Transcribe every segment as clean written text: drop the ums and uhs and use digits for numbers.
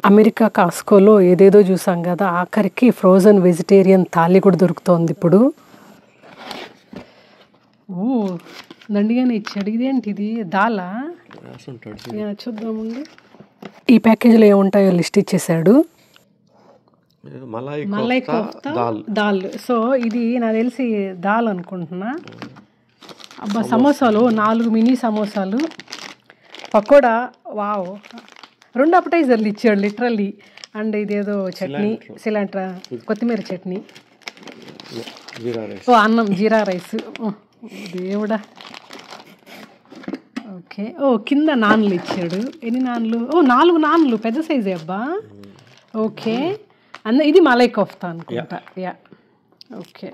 America కాస్కోలో ఏదేదో చూసాం కదా, ఆఖరికి ఫ్రోజన్ వెజిటేరియన్ థాలీ కూడా దొరుకుతోంది ఇప్పుడు. ఓ దండిగానే ఇచ్చాడు. ఇదేంటి ఇది? దాలా? చూద్దామండి. ఈ ప్యాకేజీలో ఏముంటాయో లిస్ట్ ఇచ్చేసాడు. మలై కోఫ్తా దాల్. సో ఇది నాకు తెలిసి దాల్ అనుకుంటున్నా. అబ్బా, సమోసాలు 4 మినీ సమోసాలు, పకోడా. వావ్, 2 అపటైజర్లు ఇచ్చాడు లిటరల్లీ. అండ్ ఇదేదో చట్నీ, సిలాంట్రా, కొత్తిమీర చట్నీ. ఓ అన్నం, జీరా రైస్. దేవుడా. ఓకే. ఓ కింద నాన్లు ఇచ్చాడు. ఎన్ని నాన్లు? ఓ 4 నాన్లు, పెద్ద సైజే అబ్బా. ఓకే. ఇది మలై కోఫ్తా అనుకుంటా. Yeah, okay.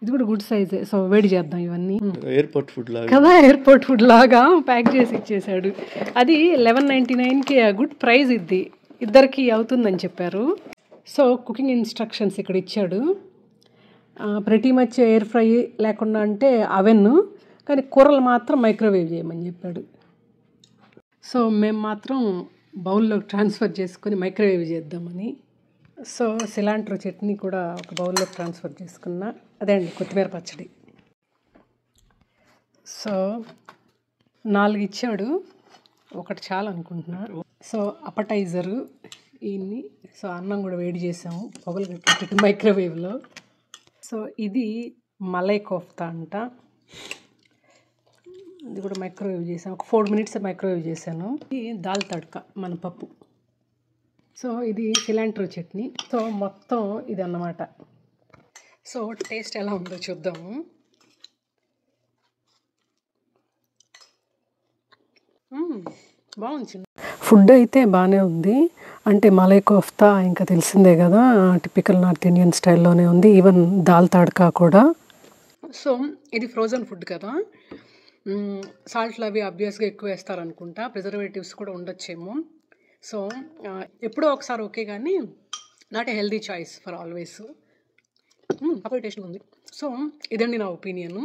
ఇది కూడా గుడ్ సైజే. సో వేడి చేద్దాం ఇవన్నీ. ఎయిర్పోర్ట్ ఫుడ్ లాగా కదా, ఎయిర్పోర్ట్ ఫుడ్ లాగా ప్యాక్ చేసి ఇచ్చేసాడు. అది 11.99కి గుడ్ ప్రైస్. ఇది ఇద్దరికి అవుతుందని చెప్పారు. సో కుకింగ్ ఇన్స్ట్రక్షన్స్ ఇక్కడ ఇచ్చాడు. ప్రతి మచ్ ఎయిర్ ఫ్రై లేకుండా అంటే అవెన్, కానీ కూరలు మాత్రం మైక్రోవేవ్ చేయమని చెప్పాడు. సో మేము మాత్రం బౌల్లోకి ట్రాన్స్ఫర్ చేసుకొని మైక్రోవేవ్ చేద్దామని. సో సిలాంట్రో చట్నీ కూడా ఒక బౌల్లోకి ట్రాన్స్ఫర్ చేసుకున్నా. అదే అండి కొత్తిమీర పచ్చడి. సో 4 ఇచ్చాడు, ఒకటి చాలు అనుకుంటున్నా. సో అపటైజరు ఇన్ని. సో అన్నం కూడా వేడి చేసాము పొగలు కట్టి మైక్రోవేవ్లో. సో ఇది మలై కోఫ్తా అంట. ఇది కూడా మైక్రోవేవ్ చేసాను, ఒక 4 మినిట్స్ మైక్రోవేవ్ చేశాను. ఇది దాల్ తడక, మన పప్పు. సో ఇది సిలాంట్రో చట్నీ. సో మొత్తం ఇది అన్నమాట. సో టేస్ట్ ఎలా ఉందో చూద్దాము. బాగుంది. ఫుడ్ అయితే బాగానే ఉంది. అంటే మలై కోఫ్తా ఇంకా తెలిసిందే కదా, టిపికల్ నార్త్ ఇండియన్ స్టైల్లోనే ఉంది. ఈవెన్ దాల్ తడకా కూడా. సో ఇది ఫ్రోజన్ ఫుడ్ కదా, సాల్ట్లు అవి ఆబ్వియస్గా ఎక్కువ వేస్తారనుకుంటా. ప్రిజర్వేటివ్స్ కూడా ఉండొచ్చేమో. సో ఎప్పుడో ఒకసారి ఓకే, కానీ not a healthy choice for always. అప్పుడు టేస్ట్ ఉంది. సో ఇదండి నా ఒపీనియన్.